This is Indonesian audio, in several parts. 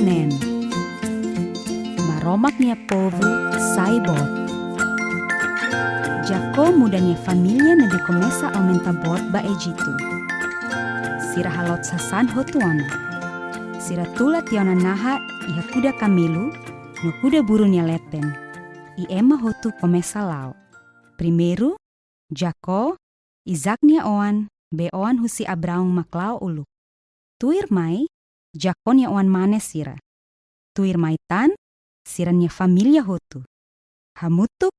nen. Maromaknya povu saibot. Jako mudanya familia nabi começa a aumentar bot ba Egito. Sira halot sasan hotuona. Sira tula tiona naha iha kuda kamelu, no kuda burunya leten. I ema hotu começa lao. Primeiro, Jako, Isaknya oan, be oan husi Abraão maklau uluk. Tuir mai, Jakonya oan mane sira. Tuir mai tan, siranya familia hotu. Hamutuk,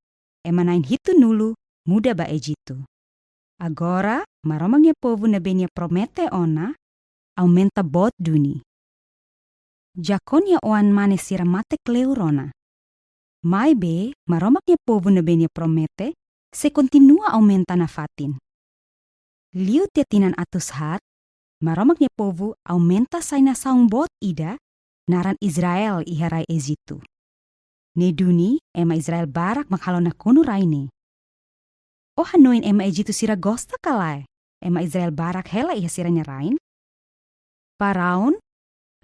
emanain hitu nulu, muda ba Egito. Agora, maromagnya povu nebenya promete ona, aumenta bot duni. Jakonya oan mane sira mate kleurona. Mai be, maromagnya povu nebenya promete, se continua aumenta na fatin. Liu tiatinan atus hat, maromagnya povu aumenta saina saung bot ida, naran Israel iharai Egito. Neduni, ema Israel barak makhalona kunu raine. O hanoin ema Egito sira gosta kalai, ema Israel barak hela iha siranya rain. Faraun,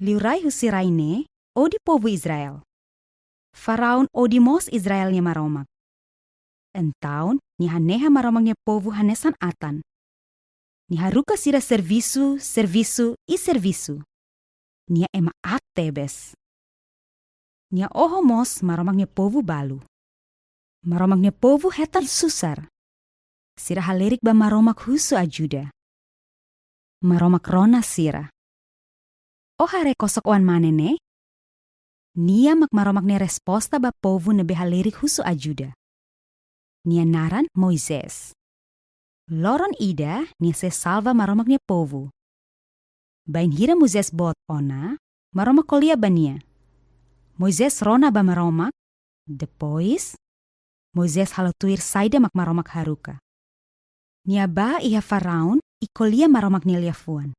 liu rai husi raine, o di povu Israel. Faraun o di mos Israelnya maromak. Entaun, ni haneha maromagnya povu hanesan atan. Ni haruka sira servisu, i servisu. Nia ema atebes. Nia oho mos maromagnya povu balu. Maromagnya povu hetan susar. Sira halerik ba maromak husu ajuda. Maromak rona sira. O hare kosok oan manene? Nia mak maromagnya resposta ba povu nebe halerik husu ajuda. Nia naran Moises. Loron ida nia se salva maromagnya povu. Bain hira Moises bot ona, maromak kolia bania. Moises rona ba maromak, depois, Moises halotuir saida mak maromak haruka. Nia ba iha Faraun, ikolia maromak nia liafuan.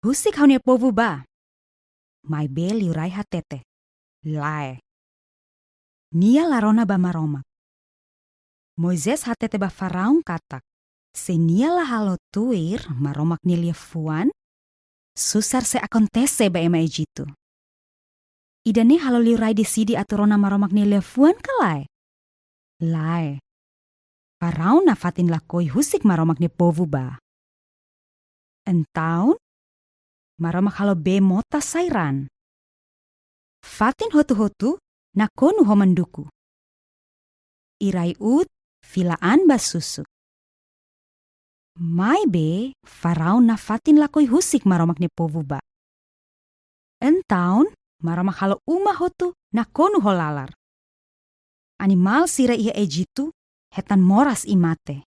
Husik haunia povu ba. Mai be liurai hatete. Lae. Nia larona ba maromak. Moises hatete ba Faraun katak. Senia la halotuir maromak nia liafuan, susar se acontece ba ema Egito. Idane halo liurai desidi aturona maromak nia liafuan kalai. Lae. Faraun na fatin lakoi husik maromak nia povu ba. Entaun, maromak halo be mota sairan. Fatin hotu-hotu na konu homanduku. Irai ut filaan ba susuk. Mai be, Faraun na fatin lakoi husik maromak nia povu ba. Entaun, maromak halo uma hotu na konu holalar. Animal sira iha Egito, hetan moras imate.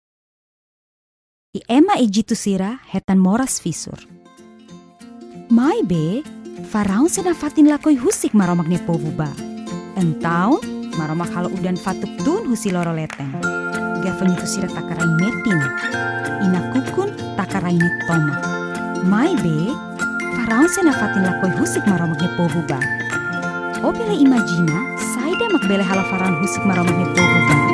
I ema Egito sira, hetan moras fisur. Mai be, Faraun sena fatin lakoi husik maromak nia povu ba. Entaun, maromak halo udan fatuk tun husi loro leteng. Gafan itu sira takarai metin. Ina kukun takarai ni tomat. Mai be, Faraun sena fatin lakoi husik maromak nia povu ba. O bele imagina, saida mak bele hala Faraun husik maromak nia povu ba.